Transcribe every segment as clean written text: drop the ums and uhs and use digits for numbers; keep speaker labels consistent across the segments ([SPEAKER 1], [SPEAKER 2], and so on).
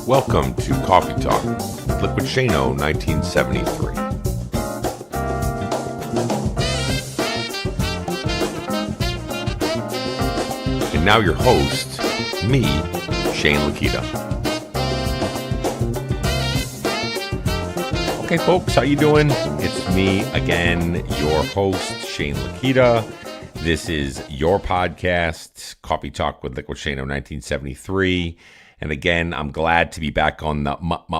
[SPEAKER 1] Welcome to Coffee Talk with Liquidshano 1973. And now your host, me, Shane Lakita. Okay, folks, how you doing? It's me again, your host, Shane Lakita. This is your podcast, Coffee Talk with Liquidshano 1973. And again, I'm glad to be back on the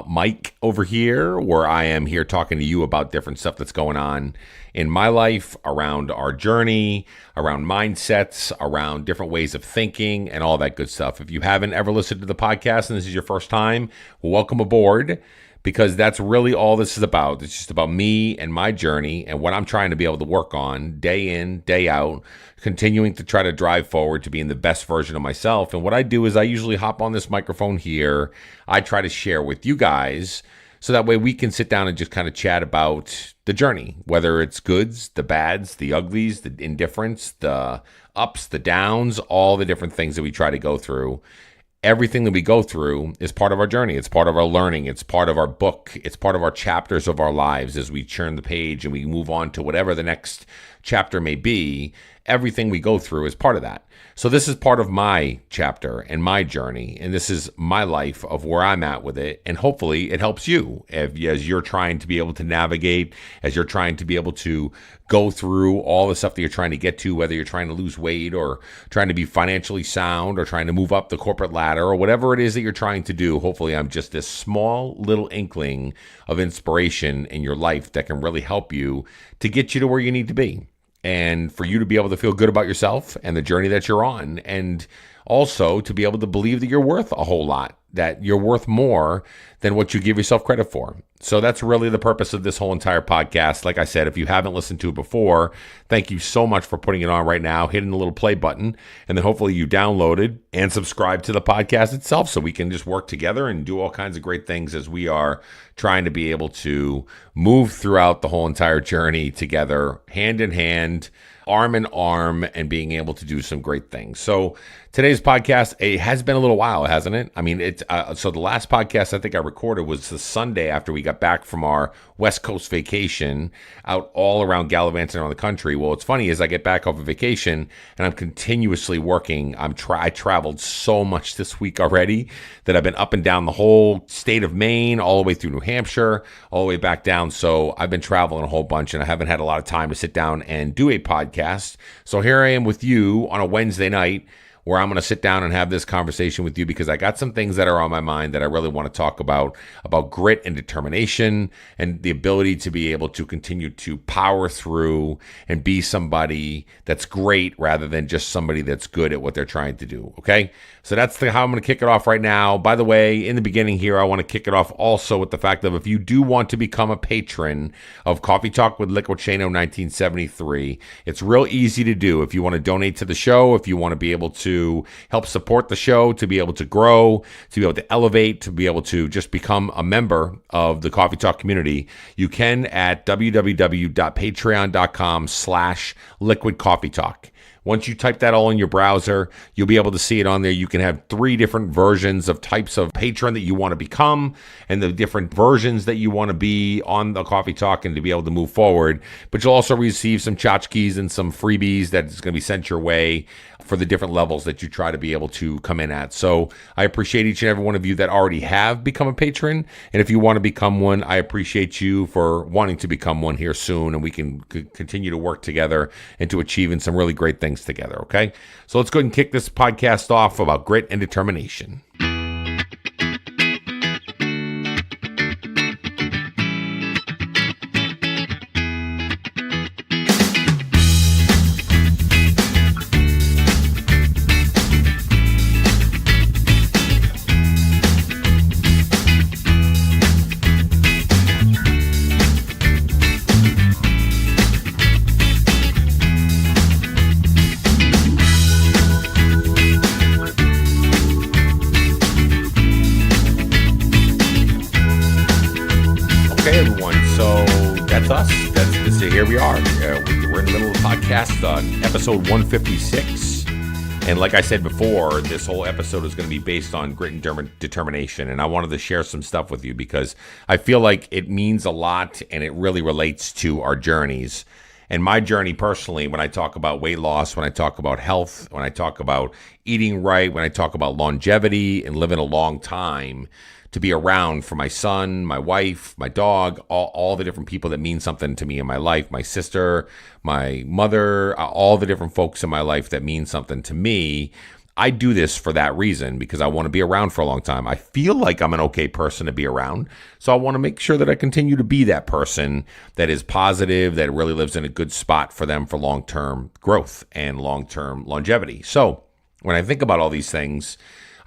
[SPEAKER 1] mic over here, where I am here talking to you about different stuff that's going on in my life, around our journey, around mindsets, around different ways of thinking, and all that good stuff. If you haven't ever listened to the podcast and this is your first time, well, welcome aboard, because that's really all this is about. It's just about me and my journey and what I'm trying to be able to work on day in, day out, continuing to try to drive forward to being the best version of myself. And what I do is I usually hop on this microphone here. I try to share with you guys so that way we can sit down and just kind of chat about the journey, whether it's goods, the bads, the uglies, the indifference, the ups, the downs, all the different things that we try to go through. Everything that we go through is part of our journey. It's part of our learning. It's part of our book. It's part of our chapters of our lives as we turn the page and we move on to whatever the next chapter may be. Everything we go through is part of that. So this is part of my chapter and my journey, and this is my life of where I'm at with it, and hopefully it helps you as you're trying to be able to navigate, as you're trying to be able to go through all the stuff that you're trying to get to, whether you're trying to lose weight or trying to be financially sound or trying to move up the corporate ladder or whatever it is that you're trying to do. Hopefully I'm just this small little inkling of inspiration in your life that can really help you to get you to where you need to be. And for you to be able to feel good about yourself and the journey that you're on. And also to be able to believe that you're worth a whole lot, that you're worth more than what you give yourself credit for. So that's really the purpose of this whole entire podcast. Like I said, if you haven't listened to it before, thank you so much for putting it on right now, hitting the little play button, and then hopefully you downloaded and subscribe to the podcast itself so we can just work together and do all kinds of great things as we are trying to be able to move throughout the whole entire journey together, hand in hand, arm in arm, and being able to do some great things. So today's podcast, it has been a little while, hasn't it? I mean, so the last podcast I think I recorded was the Sunday after we got back from our West Coast vacation out all around gallivanting around the country. Well, what's funny is I get back off of vacation and I'm continuously working. I traveled so much this week already that I've been up and down the whole state of Maine, all the way through New Hampshire, all the way back down. So I've been traveling a whole bunch and I haven't had a lot of time to sit down and do a podcast. So here I am with you on a Wednesday night, where I'm going to sit down and have this conversation with you because I got some things that are on my mind that I really want to talk about grit and determination and the ability to be able to continue to power through and be somebody that's great rather than just somebody that's good at what they're trying to do, okay? So that's how I'm going to kick it off right now. By the way, in the beginning here, I want to kick it off also with the fact that if you do want to become a patron of Coffee Talk with Liquidshano 1973, it's real easy to do. If you want to donate to the show, if you want to be able to help support the show, to be able to grow, to be able to elevate, to be able to just become a member of the Coffee Talk community, you can at www.patreon.com/liquidcoffeetalk. Once you type that all in your browser, you'll be able to see it on there. You can have 3 different versions of types of patron that you want to become and the different versions that you want to be on the Coffee Talk and to be able to move forward. But you'll also receive some tchotchkes and some freebies that is going to be sent your way for the different levels that you try to be able to come in at. So I appreciate each and every one of you that already have become a patron. And if you want to become one, I appreciate you for wanting to become one here soon. And we can continue to work together into achieving some really great things together, okay? So let's go ahead and kick this podcast off about grit and determination. Here we are. We're in the middle of the podcast on episode 156. And like I said before, this whole episode is going to be based on grit and determination. And I wanted to share some stuff with you because I feel like it means a lot and it really relates to our journeys. And my journey personally, when I talk about weight loss, when I talk about health, when I talk about eating right, when I talk about longevity and living a long time, to be around for my son, my wife, my dog, all the different people that mean something to me in my life, my sister, my mother, all the different folks in my life that mean something to me. I do this for that reason because I want to be around for a long time. I feel like I'm an okay person to be around. So I want to make sure that I continue to be that person that is positive, that really lives in a good spot for them for long-term growth and long-term longevity. So when I think about all these things,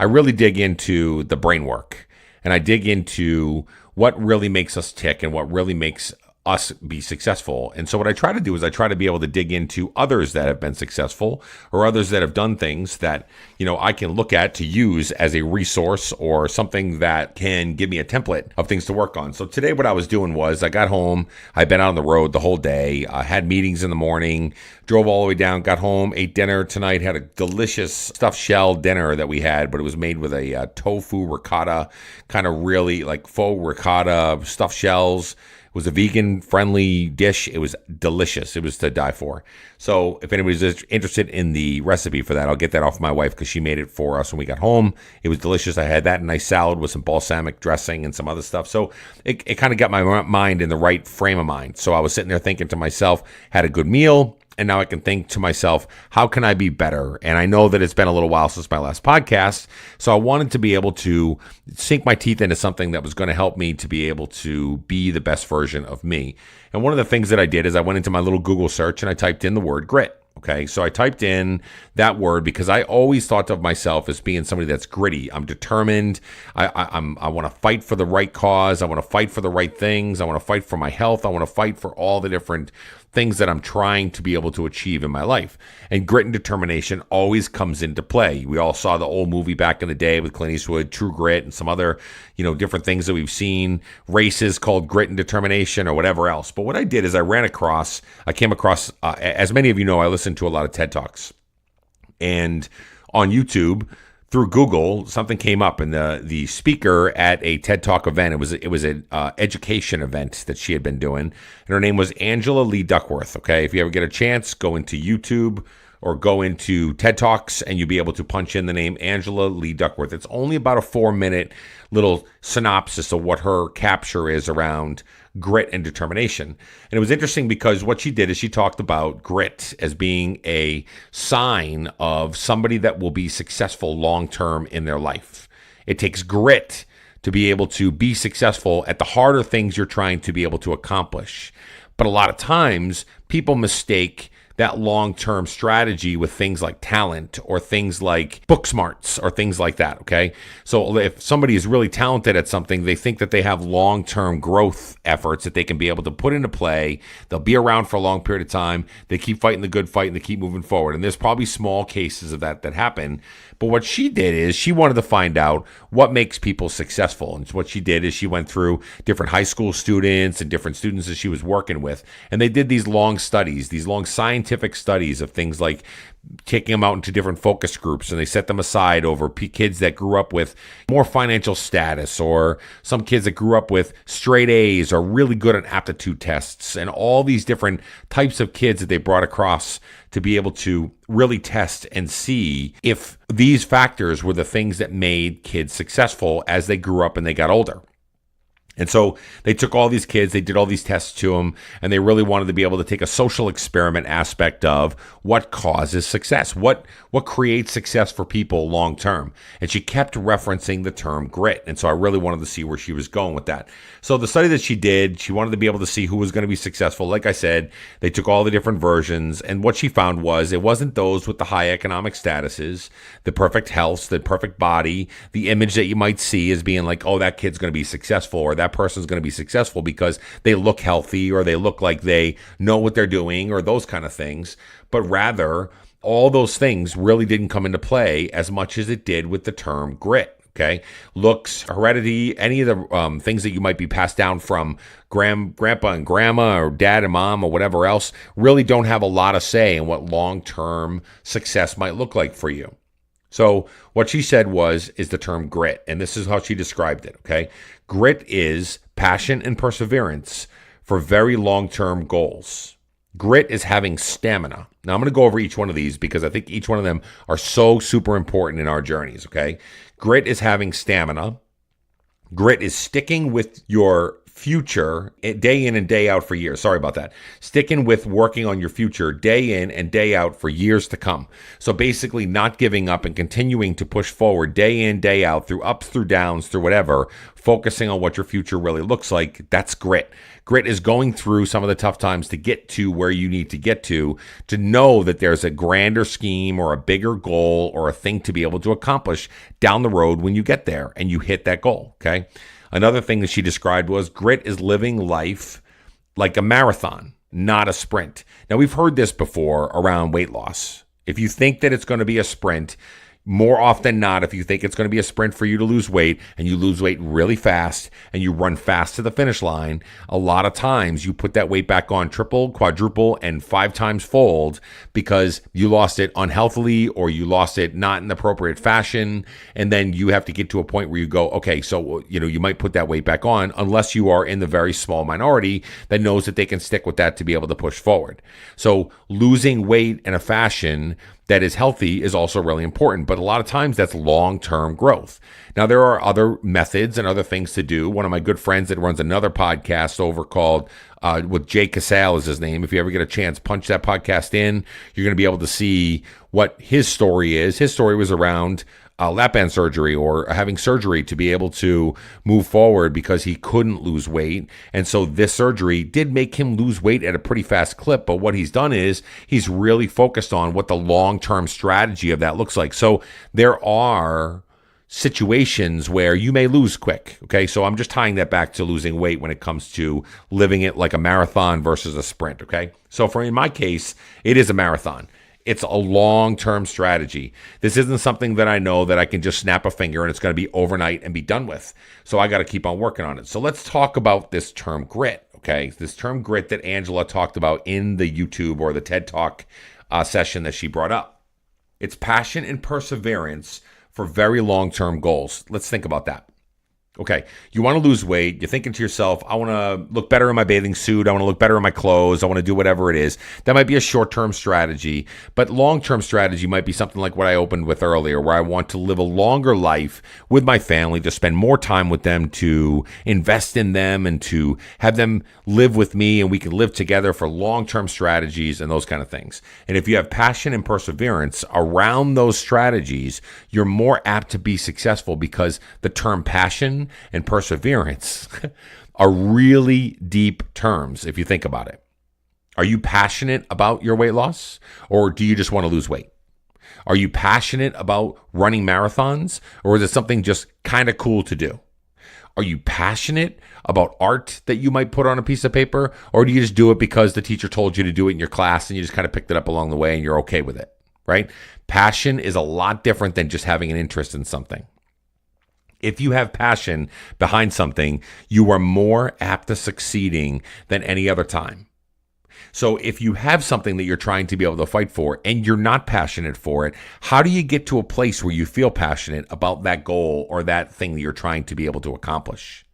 [SPEAKER 1] I really dig into the brain work. And I dig into what really makes us tick and what really makes us be successful. And so what I try to do is I try to be able to dig into others that have been successful or others that have done things that, I can look at to use as a resource or something that can give me a template of things to work on. So today what I was doing was I got home, I'd been out on the road the whole day, had meetings in the morning, drove all the way down, got home, ate dinner tonight, had a delicious stuffed shell dinner that we had, but it was made with a tofu ricotta, kind of really like faux ricotta stuffed shells. It was a vegan-friendly dish. It was delicious. It was to die for. So if anybody's interested in the recipe for that, I'll get that off my wife because she made it for us when we got home. It was delicious. I had that nice salad with some balsamic dressing and some other stuff. So it kind of got my mind in the right frame of mind. So I was sitting there thinking to myself, had a good meal. And now I can think to myself, how can I be better? And I know that it's been a little while since my last podcast. So I wanted to be able to sink my teeth into something that was going to help me to be able to be the best version of me. And one of the things that I did is I went into my little Google search and I typed in the word grit. Okay, so I typed in that word because I always thought of myself as being somebody that's gritty. I'm determined. I want to fight for the right cause. I want to fight for the right things. I want to fight for my health. I want to fight for all the different things that I'm trying to be able to achieve in my life. And grit and determination always comes into play. We all saw the old movie back in the day with Clint Eastwood, True Grit, and some other, different things that we've seen, races called Grit and Determination or whatever else. But what I did is I came across, as many of you know, I listen to a lot of TED Talks. And on YouTube, through Google, something came up, and the speaker at a TED Talk event, it was an education event that she had been doing, and her name was Angela Lee Duckworth. Okay, if you ever get a chance, go into YouTube or go into TED Talks, and you'll be able to punch in the name Angela Lee Duckworth. It's only about a 4-minute little synopsis of what her capture is around grit and determination. And it was interesting because what she did is she talked about grit as being a sign of somebody that will be successful long-term in their life. It takes grit to be able to be successful at the harder things you're trying to be able to accomplish. But a lot of times people mistake that long-term strategy with things like talent or things like book smarts or things like that, okay? So if somebody is really talented at something, they think that they have long-term growth efforts that they can be able to put into play. They'll be around for a long period of time. They keep fighting the good fight and they keep moving forward. And there's probably small cases of that happen. But what she did is she wanted to find out what makes people successful. And so what she did is she went through different high school students and different students that she was working with. And they did these long studies, these long scientific studies of things like taking them out into different focus groups, and they set them aside over kids that grew up with more financial status or some kids that grew up with straight A's or really good at aptitude tests, and all these different types of kids that they brought across to be able to really test and see if these factors were the things that made kids successful as they grew up and they got older. And so they took all these kids, they did all these tests to them, and they really wanted to be able to take a social experiment aspect of what causes success, what creates success for people long term. And she kept referencing the term grit. And so I really wanted to see where she was going with that. So the study that she did, she wanted to be able to see who was going to be successful. Like I said, they took all the different versions, and what she found was it wasn't those with the high economic statuses, the perfect health, the perfect body, the image that you might see as being like, oh, that kid's going to be successful, or that person's going to be successful because they look healthy or they look like they know what they're doing or those kind of things. But rather, all those things really didn't come into play as much as it did with the term grit. okay? Looks, heredity, any of the things that you might be passed down from grandpa and grandma or dad and mom or whatever else really don't have a lot of say in what long-term success might look like for you. So what she said is the term grit, and this is how she described it, okay? Grit is passion and perseverance for very long-term goals. Grit is having stamina. Now, I'm going to go over each one of these because I think each one of them are so super important in our journeys, okay? Grit is having stamina. Grit is sticking with your future day in and day out for years. Sorry about that. Sticking with working on your future day in and day out for years to come. So basically not giving up and continuing to push forward day in, day out through ups, through downs, through whatever, focusing on what your future really looks like. That's grit. Grit is going through some of the tough times to get to where you need to get to know that there's a grander scheme or a bigger goal or a thing to be able to accomplish down the road when you get there and you hit that goal, okay? Another thing that she described was grit is living life like a marathon, not a sprint. Now, we've heard this before around weight loss. If you think that it's going to be a sprint, more often than not, if you think it's going to be a sprint for you to lose weight and you lose weight really fast and you run fast to the finish line, a lot of times you put that weight back on triple, quadruple, and 5 times fold because you lost it unhealthily or you lost it not in the appropriate fashion. And then you have to get to a point where you go, okay, so, you might put that weight back on unless you are in the very small minority that knows that they can stick with that to be able to push forward. So losing weight in a fashion that is healthy is also really important, but a lot of times that's long-term growth. Now, there are other methods and other things to do. One of my good friends that runs another podcast over called, with Jay Casale is his name. If you ever get a chance, punch that podcast in. You're going to be able to see what his story is. His story was around lap band surgery or having surgery to be able to move forward because he couldn't lose weight. And so this surgery did make him lose weight at a pretty fast clip. But what he's done is he's really focused on what the long-term strategy of that looks like. So there are situations where you may lose quick. Okay. So I'm just tying that back to losing weight when it comes to living it like a marathon versus a sprint. Okay. So in my case, it is a marathon. It's a long-term strategy. This isn't something that I know that I can just snap a finger and it's going to be overnight and be done with. So I got to keep on working on it. So let's talk about this term grit, okay? This term grit that Angela talked about in the YouTube or the TED-Talk session that she brought up. It's passion and perseverance for very long-term goals. Let's think about that. Okay, you want to lose weight. You're thinking to yourself, I want to look better in my bathing suit. I want to look better in my clothes. I want to do whatever it is. That might be a short-term strategy, but long-term strategy might be something like what I opened with earlier, where I want to live a longer life with my family, to spend more time with them, to invest in them, and to have them live with me, and we can live together for long-term strategies and those kind of things. And if you have passion and perseverance around those strategies, you're more apt to be successful because the term passion and perseverance are really deep terms if you think about it. Are you passionate about your weight loss, or do you just want to lose weight? Are you passionate about running marathons, or is it something just kind of cool to do? Are you passionate about art that you might put on a piece of paper, or do you just do it because the teacher told you to do it in your class and you just kind of picked it up along the way and you're okay with it, right? Passion is a lot different than just having an interest in something. If you have passion behind something, you are more apt to succeeding than any other time. So if you have something that you're trying to be able to fight for and you're not passionate for it, how do you get to a place where you feel passionate about that goal or that thing that you're trying to be able to accomplish?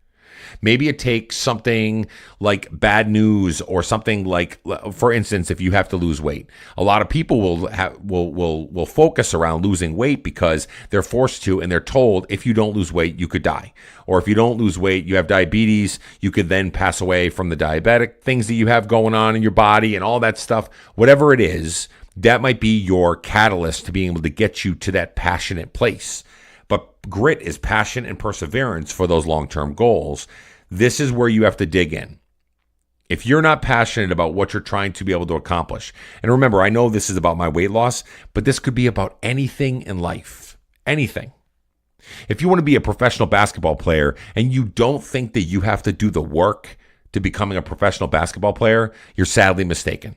[SPEAKER 1] Maybe it takes something like bad news or something like, for instance, if you have to lose weight. A lot of people will focus around losing weight because they're forced to, and they're told if you don't lose weight, you could die. Or if you don't lose weight, you have diabetes, you could then pass away from the diabetic things that you have going on in your body and all that stuff. Whatever it is, that might be your catalyst to being able to get you to that passionate place. But grit is passion and perseverance for those long-term goals. This is where you have to dig in. If you're not passionate about what you're trying to be able to accomplish, and remember, I know this is about my weight loss, but this could be about anything in life, anything. If you want to be a professional basketball player and you don't think that you have to do the work to becoming a professional basketball player, you're sadly mistaken.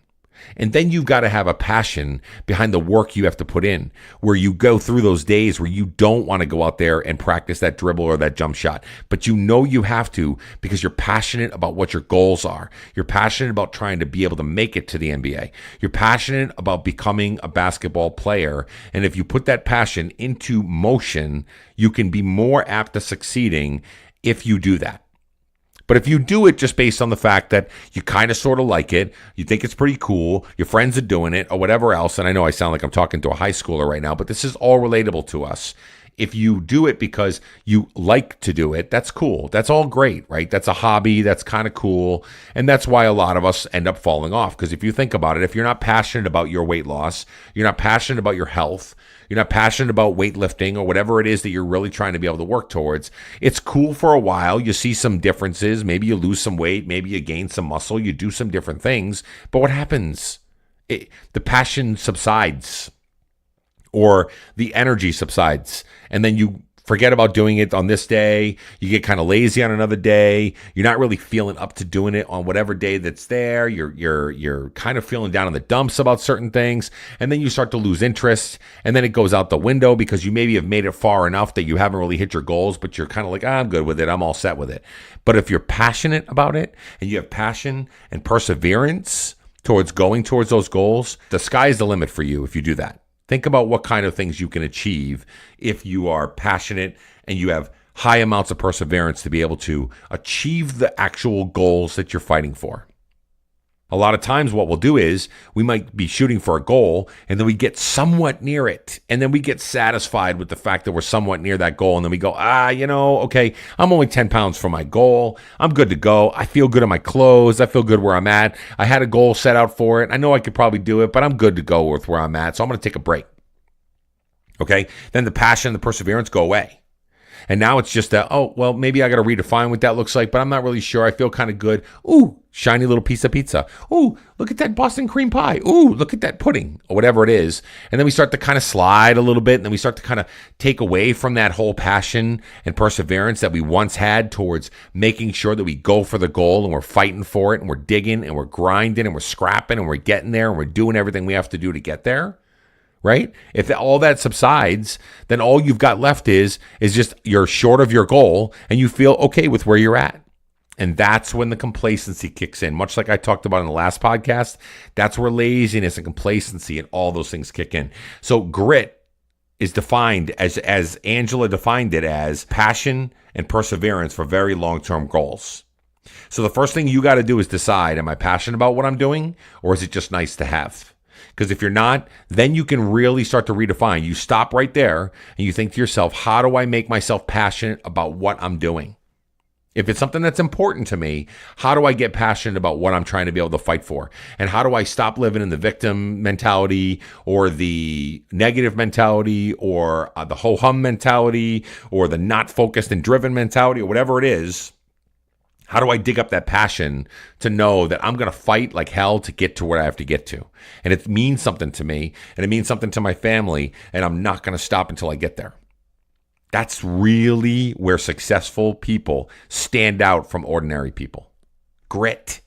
[SPEAKER 1] And then you've got to have a passion behind the work you have to put in, where you go through those days where you don't want to go out there and practice that dribble or that jump shot, but you know you have to because you're passionate about what your goals are. You're passionate about trying to be able to make it to the NBA. You're passionate about becoming a basketball player. And if you put that passion into motion, you can be more apt to succeeding if you do that. But if you do it just based on the fact that you kind of sort of like it, you think it's pretty cool, your friends are doing it, or whatever else, and I know I sound like I'm talking to a high schooler right now, but this is all relatable to us. If you do it because you like to do it, that's cool. That's all great, right? That's a hobby. That's kind of cool. And that's why a lot of us end up falling off. Because if you think about it, if you're not passionate about your weight loss, you're not passionate about your health, you're not passionate about weightlifting or whatever it is that you're really trying to be able to work towards, it's cool for a while. You see some differences. Maybe you lose some weight. Maybe you gain some muscle. You do some different things. But what happens? The passion subsides, or the energy subsides, and then you forget about doing it on this day. You get kind of lazy on another day. You're not really feeling up to doing it on whatever day that's there. You're kind of feeling down in the dumps about certain things, and then you start to lose interest, and then it goes out the window because you maybe have made it far enough that you haven't really hit your goals, but you're kind of like, I'm good with it. I'm all set with it. But if you're passionate about it and you have passion and perseverance towards going towards those goals, the sky's the limit for you if you do that. Think about what kind of things you can achieve if you are passionate and you have high amounts of perseverance to be able to achieve the actual goals that you're fighting for. A lot of times what we'll do is we might be shooting for a goal and then we get somewhat near it. And then we get satisfied with the fact that we're somewhat near that goal. And then we go, okay, I'm only 10 pounds from my goal. I'm good to go. I feel good in my clothes. I feel good where I'm at. I had a goal set out for it. I know I could probably do it, but I'm good to go with where I'm at. So I'm going to take a break. Okay. Then the passion and the perseverance go away. And now it's just that, maybe I got to redefine what that looks like, but I'm not really sure. I feel kind of good. Ooh, shiny little piece of pizza. Ooh, look at that Boston cream pie. Ooh, look at that pudding, or whatever it is. And then we start to kind of slide a little bit, and then we start to kind of take away from that whole passion and perseverance that we once had towards making sure that we go for the goal and we're fighting for it and we're digging and we're grinding and we're scrapping and we're getting there and we're doing everything we have to do to get there. Right? If all that subsides, then all you've got left is just you're short of your goal and you feel okay with where you're at. And that's when the complacency kicks in. Much like I talked about in the last podcast, that's where laziness and complacency and all those things kick in. So grit is defined as Angela defined it as passion and perseverance for very long-term goals. So the first thing you got to do is decide, am I passionate about what I'm doing, or is it just nice to have? Because if you're not, then you can really start to redefine. You stop right there and you think to yourself, how do I make myself passionate about what I'm doing? If it's something that's important to me, how do I get passionate about what I'm trying to be able to fight for? And how do I stop living in the victim mentality or the negative mentality or the ho-hum mentality or the not focused and driven mentality or whatever it is? How do I dig up that passion to know that I'm going to fight like hell to get to where I have to get to? And it means something to me, and it means something to my family, and I'm not going to stop until I get there. That's really where successful people stand out from ordinary people. Grit,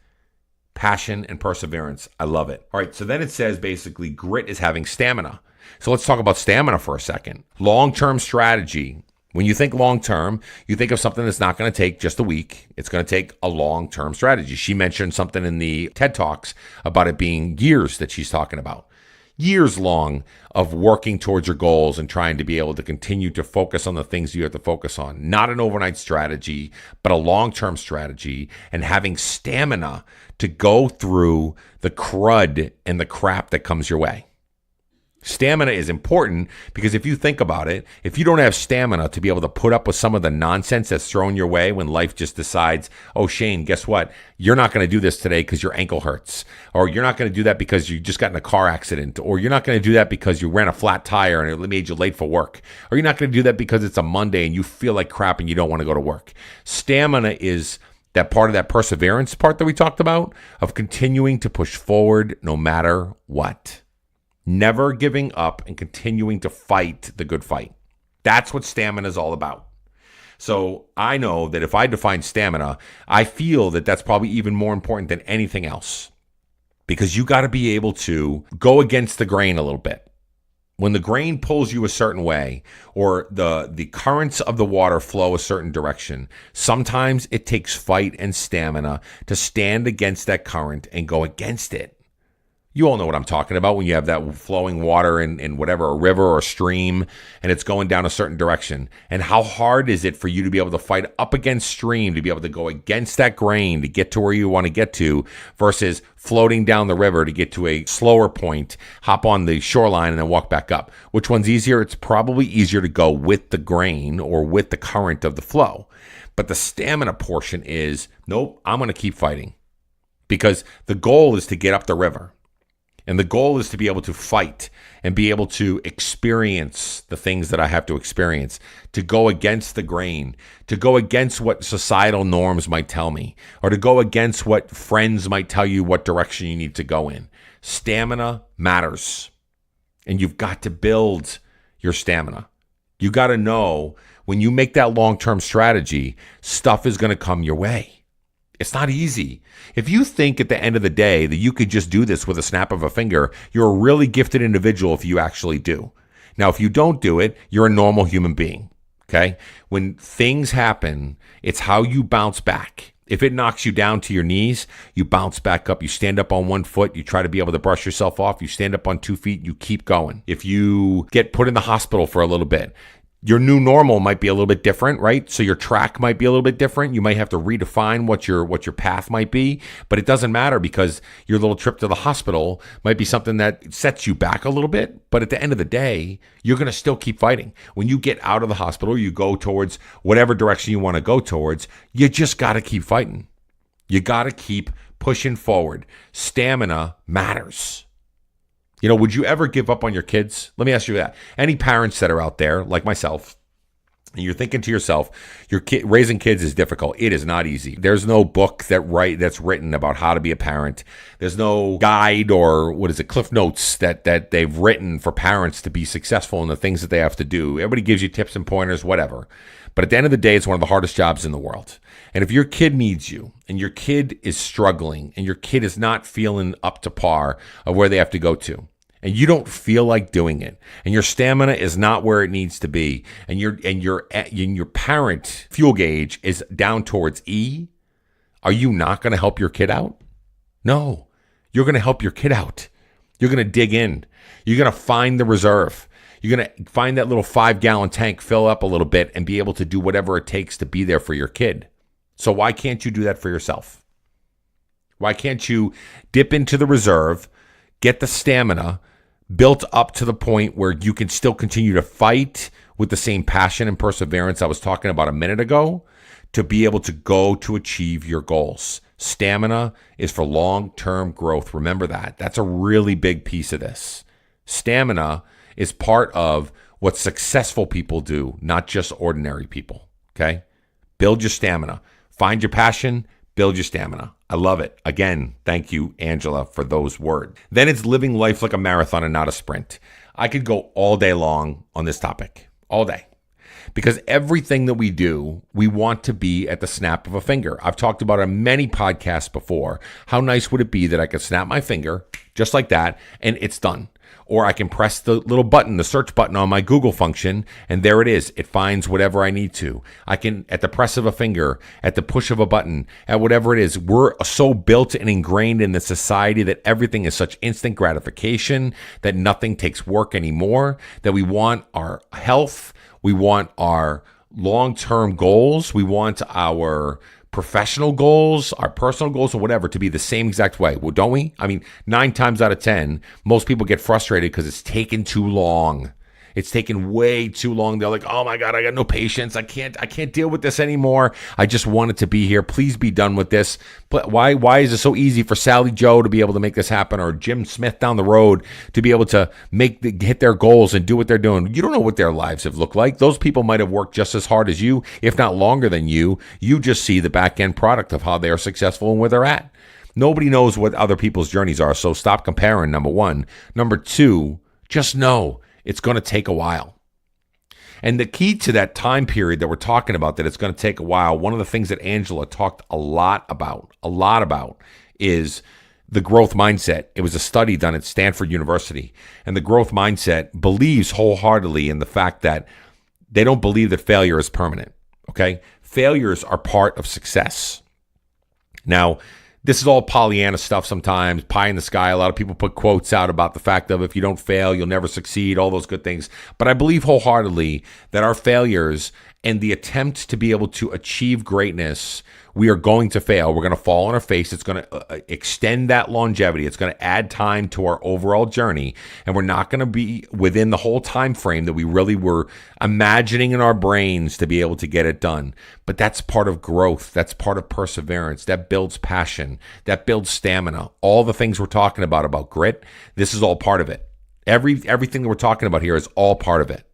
[SPEAKER 1] passion, and perseverance. I love it. All right, so then it says basically grit is having stamina. So let's talk about stamina for a second. Long-term strategy. When you think long-term, you think of something that's not going to take just a week. It's going to take a long-term strategy. She mentioned something in the TED Talks about it being years that she's talking about. Years long of working towards your goals and trying to be able to continue to focus on the things you have to focus on. Not an overnight strategy, but a long-term strategy, and having stamina to go through the crud and the crap that comes your way. Stamina is important because if you think about it, if you don't have stamina to be able to put up with some of the nonsense that's thrown your way when life just decides, oh, Shane, guess what? You're not going to do this today because your ankle hurts. Or you're not going to do that because you just got in a car accident. Or you're not going to do that because you ran a flat tire and it made you late for work. Or you're not going to do that because it's a Monday and you feel like crap and you don't want to go to work. Stamina is that part of that perseverance part that we talked about of continuing to push forward no matter what. Never giving up and continuing to fight the good fight. That's what stamina is all about. So I know that if I define stamina, I feel that that's probably even more important than anything else. because you got to be able to go against the grain a little bit. When the grain pulls you a certain way, or the currents of the water flow a certain direction, sometimes it takes fight and stamina to stand against that current and go against it. You all know what I'm talking about when you have that flowing water in whatever, a river or a stream, and it's going down a certain direction. And how hard is it for you to be able to fight up against stream, to be able to go against that grain to get to where you want to get to, versus floating down the river to get to a slower point, hop on the shoreline, and then walk back up. Which one's easier? It's probably easier to go with the grain or with the current of the flow. But the stamina portion is, nope, I'm going to keep fighting. Because the goal is to get up the river. And the goal is to be able to fight and be able to experience the things that I have to experience, to go against the grain, to go against what societal norms might tell me, or to go against what friends might tell you what direction you need to go in. Stamina matters. And you've got to build your stamina. You got to know when you make that long-term strategy, stuff is going to come your way. It's not easy. If you think at the end of the day that you could just do this with a snap of a finger, you're a really gifted individual if you actually do. Now, if you don't do it, you're a normal human being, okay? When things happen, it's how you bounce back. If it knocks you down to your knees, you bounce back up. You stand up on one foot. You try to be able to brush yourself off. You stand up on 2 feet. You keep going. If you get put in the hospital for a little bit, your new normal might be a little bit different, right? So your track might be a little bit different. You might have to redefine what your path might be, but it doesn't matter because your little trip to the hospital might be something that sets you back a little bit. But at the end of the day, you're going to still keep fighting. When you get out of the hospital, you go towards whatever direction you want to go towards, you just got to keep fighting. You got to keep pushing forward. Stamina matters. You know, would you ever give up on your kids? Let me ask you that. Any parents that are out there, like myself, and you're thinking to yourself, raising kids is difficult. It is not easy. There's no book that's written about how to be a parent. There's no guide or Cliff Notes that they've written for parents to be successful in the things that they have to do. Everybody gives you tips and pointers, whatever. But at the end of the day, it's one of the hardest jobs in the world. And if your kid needs you and your kid is struggling and your kid is not feeling up to par of where they have to go to, and you don't feel like doing it, and your stamina is not where it needs to be, and your parent fuel gauge is down towards E, are you not going to help your kid out? No, you're going to help your kid out. You're going to dig in. You're going to find the reserve. You're going to find that little 5-gallon tank, fill up a little bit, and be able to do whatever it takes to be there for your kid. So why can't you do that for yourself? Why can't you dip into the reserve, get the stamina built up to the point where you can still continue to fight with the same passion and perseverance I was talking about a minute ago to be able to go to achieve your goals? Stamina is for long-term growth. Remember that. That's a really big piece of this. Stamina is part of what successful people do, not just ordinary people, okay? Build your stamina. Find your passion. Build your stamina. I love it. Again, thank you, Angela, for those words. Then it's living life like a marathon and not a sprint. I could go all day long on this topic, all day. Because everything that we do, we want to be at the snap of a finger. I've talked about it on many podcasts before. How nice would it be that I could snap my finger just like that and it's done? Or I can press the little button, the search button on my Google function, and there it is. It finds whatever I need to. I can, at the press of a finger, at the push of a button, at whatever it is. We're so built and ingrained in the society that everything is such instant gratification, that nothing takes work anymore, that we want our health, we want our long-term goals, we want our professional goals, our personal goals, or whatever to be the same exact way. Well, don't we? I mean, 9 times out of 10, most people get frustrated because it's taken too long. It's taken way too long. They're like, oh my God, I got no patience. I can't deal with this anymore. I just want it to be here. Please be done with this. But why is it so easy for Sally Joe to be able to make this happen, or Jim Smith down the road to be able to hit their goals and do what they're doing? You don't know what their lives have looked like. Those people might have worked just as hard as you, if not longer than you. You just see the back end product of how they are successful and where they're at. Nobody knows what other people's journeys are. So stop comparing, number one. Number two, just know it's going to take a while. And the key to that time period that we're talking about, that it's going to take a while, one of the things that Angela talked a lot about is the growth mindset. It was a study done at Stanford University. And the growth mindset believes wholeheartedly in the fact that they don't believe that failure is permanent. Okay? Failures are part of success. Now, this is all Pollyanna stuff sometimes, pie in the sky. A lot of people put quotes out about the fact of if you don't fail, you'll never succeed, all those good things. But I believe wholeheartedly that our failures and the attempt to be able to achieve greatness, we are going to fail. We're going to fall on our face. It's going to extend that longevity. It's going to add time to our overall journey. And we're not going to be within the whole time frame that we really were imagining in our brains to be able to get it done. But that's part of growth. That's part of perseverance. That builds passion. That builds stamina. All the things we're talking about grit, this is all part of it. Everything that we're talking about here is all part of it.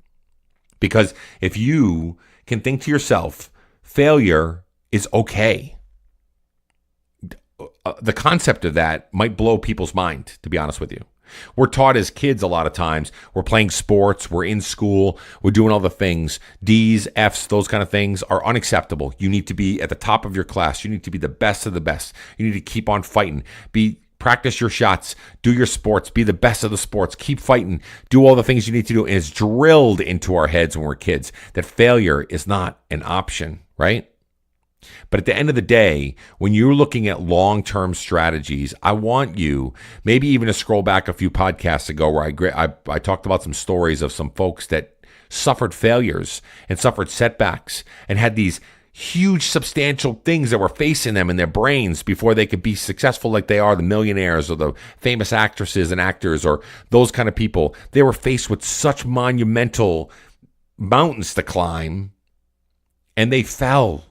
[SPEAKER 1] Because if you can think to yourself, failure is okay. The concept of that might blow people's mind, to be honest with you. We're taught as kids a lot of times, we're playing sports, we're in school, we're doing all the things. D's, F's, those kind of things are unacceptable. You need to be at the top of your class. You need to be the best of the best. You need to keep on fighting. Practice your shots, do your sports, be the best of the sports, keep fighting, do all the things you need to do. And it's drilled into our heads when we're kids that failure is not an option, right? But at the end of the day, when you're looking at long-term strategies, I want you maybe even to scroll back a few podcasts ago where I talked about some stories of some folks that suffered failures and suffered setbacks and had these huge substantial things that were facing them in their brains before they could be successful like they are, the millionaires or the famous actresses and actors or those kind of people. They were faced with such monumental mountains to climb, and they fell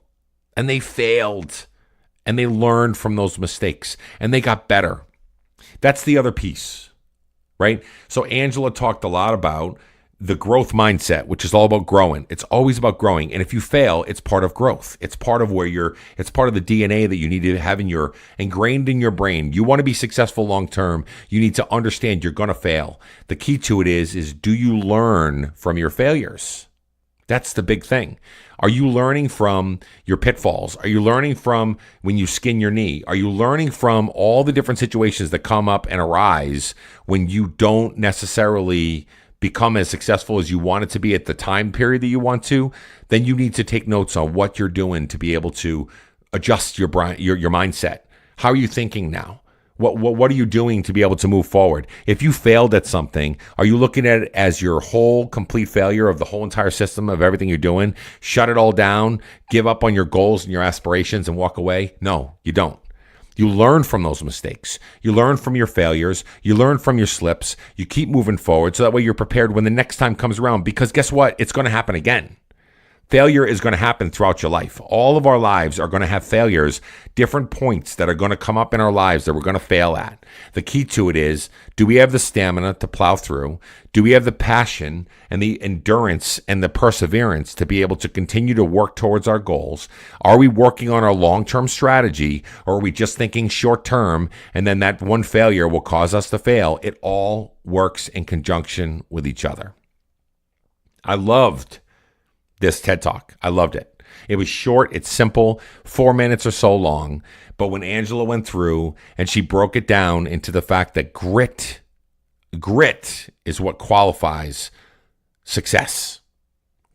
[SPEAKER 1] and they failed and they learned from those mistakes and they got better. That's the other piece, right? So Angela talked a lot about the growth mindset, which is all about growing. It's always about growing. And if you fail, it's part of growth. It's part of it's part of the DNA that you need to have ingrained in your brain. You want to be successful long term. You need to understand you're going to fail. The key to it is do you learn from your failures? That's the big thing. Are you learning from your pitfalls? Are you learning from when you skin your knee? Are you learning from all the different situations that come up and arise when you don't necessarily become as successful as you want it to be at the time period that you want to? Then you need to take notes on what you're doing to be able to adjust your mindset. How are you thinking now? What are you doing to be able to move forward? If you failed at something, are you looking at it as your whole complete failure of the whole entire system of everything you're doing? Shut it all down, give up on your goals and your aspirations and walk away? No, you don't. You learn from those mistakes. You learn from your failures. You learn from your slips. You keep moving forward so that way you're prepared when the next time comes around, because guess what? It's going to happen again. Failure is going to happen throughout your life. All of our lives are going to have failures, different points that are going to come up in our lives that we're going to fail at. The key to it is, do we have the stamina to plow through? Do we have the passion and the endurance and the perseverance to be able to continue to work towards our goals? Are we working on our long-term strategy, or are we just thinking short-term and then that one failure will cause us to fail? It all works in conjunction with each other. I loved this TED Talk. I loved it. It was short. It's simple, 4 minutes or so long. But when Angela went through and she broke it down into the fact that grit is what qualifies success.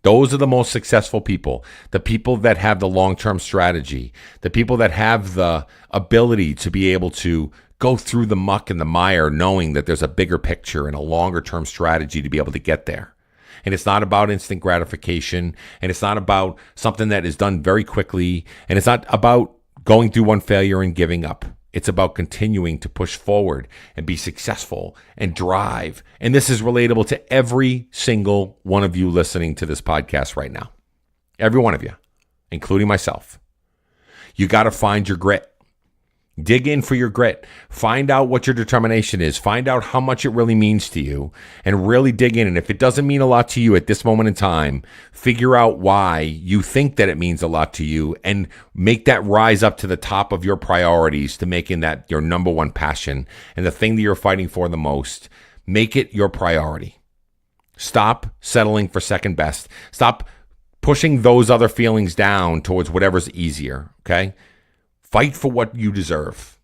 [SPEAKER 1] Those are the most successful people, the people that have the long-term strategy, the people that have the ability to be able to go through the muck and the mire knowing that there's a bigger picture and a longer-term strategy to be able to get there. And it's not about instant gratification, and it's not about something that is done very quickly, and it's not about going through one failure and giving up. It's about continuing to push forward and be successful and drive. And this is relatable to every single one of you listening to this podcast right now. Every one of you, including myself. You got to find your grit. Dig in for your grit. Find out what your determination is. Find out how much it really means to you and really dig in. And if it doesn't mean a lot to you at this moment in time, figure out why you think that it means a lot to you and make that rise up to the top of your priorities to making that your number one passion and the thing that you're fighting for the most. Make it your priority. Stop settling for second best. Stop pushing those other feelings down towards whatever's easier, okay? Fight for what you deserve.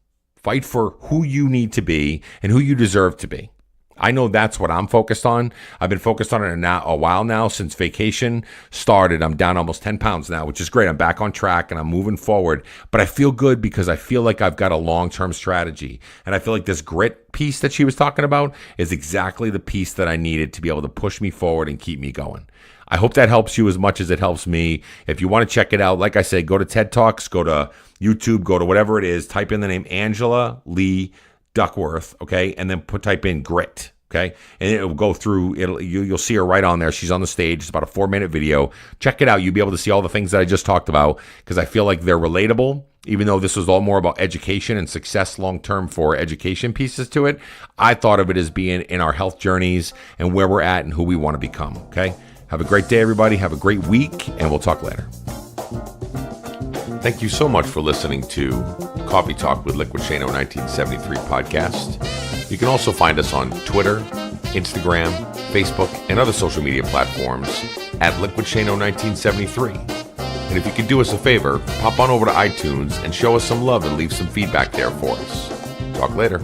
[SPEAKER 1] Fight for who you need to be and who you deserve to be. I know that's what I'm focused on. I've been focused on it a while now since vacation started. I'm down almost 10 pounds now, which is great. I'm back on track and I'm moving forward. But I feel good because I feel like I've got a long-term strategy. And I feel like this grit piece that she was talking about is exactly the piece that I needed to be able to push me forward and keep me going. I hope that helps you as much as it helps me. If you want to check it out, like I said, go to TED Talks, go to YouTube, go to whatever it is, type in the name Angela Lee Duckworth, okay, and then type in grit, okay, and it will go through. You'll see her right on there. She's on the stage. It's about a 4-minute video. Check it out. You'll be able to see all the things that I just talked about because I feel like they're relatable. Even though this was all more about education and success long-term for education pieces to it, I thought of it as being in our health journeys and where we're at and who we want to become, okay? Have a great day, everybody. Have a great week, and we'll talk later. Thank you so much for listening to Coffee Talk with Liquidshano 1973 podcast. You can also find us on Twitter, Instagram, Facebook, and other social media platforms at Liquidshano 1973. And if you could do us a favor, pop on over to iTunes and show us some love and leave some feedback there for us. Talk later.